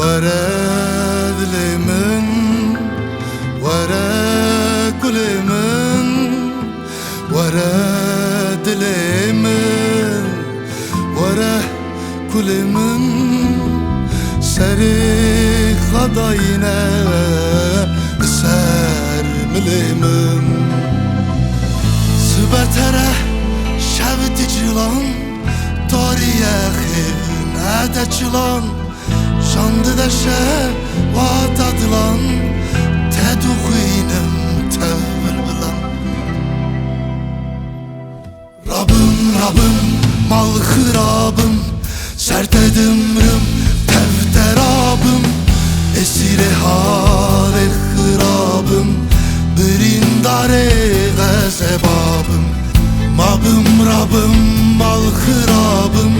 ورد لمن ورد كل من ورد لمن ورد كل من سري خضاينا سر ملمن سبتره شبت جلان تاريخ نادچلان شانdı da şevat adılan teduğinem tevvel bilan Rabım mal hırabım sert edimrim tevterabım esire hale hırabım birindare gazebabım Rabım mal hırabım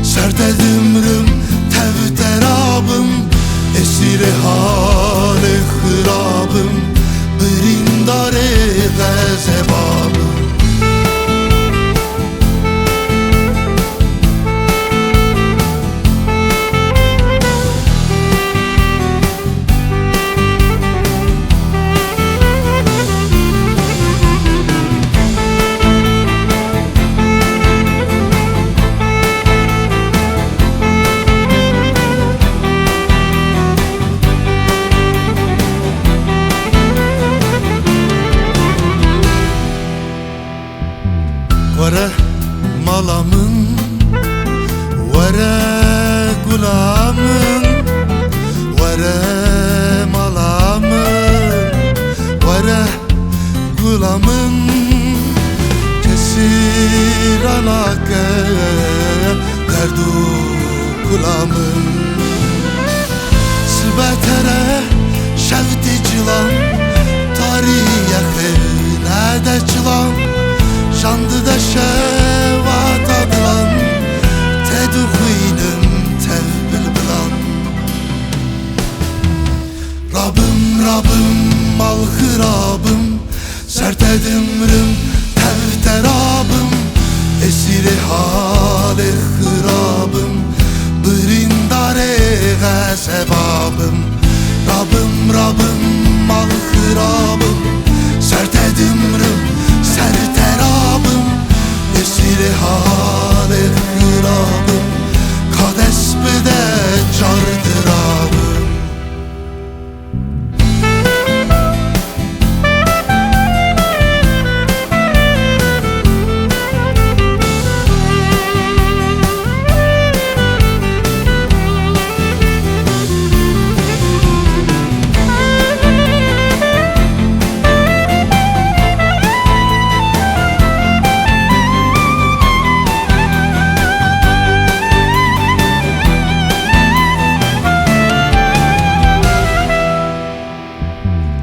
sert edimrim tevterabım esire hale hırabım birindare gazebabım Vere malamın, vere gulamın, vere malamın, vere gulamın kesir alake derdu gulamın Sıbetere şevdi cilan tarihe nede çılan Şandı da şevat adılan teduğinem tevbil bilan Rabım mal hırabım sert edimrim tevterabım esiri hale hırabım birindare gazebabım Rabım mal hırabım sert edimrim serterabım esiri hale hırabım kadesbede cardırabım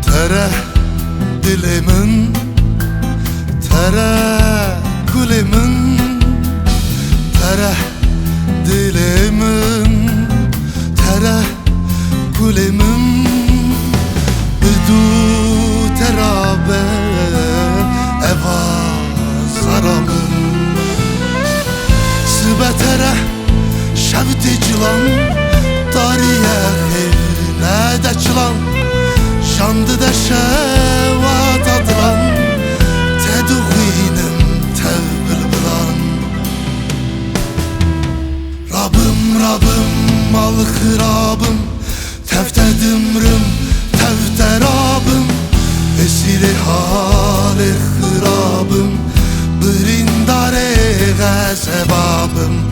Tere dilimin, tere kulimin, tere dilimin, tere kulimin Büdü terabe eva zaramın Sıbetere şevdi cilan tarihe nede çılan Şandı da şevat adılan teduğinem tevbil bilan Rabım mal hırabım teftedimrim tevterabım esiri hale hırabım birindare gazebabım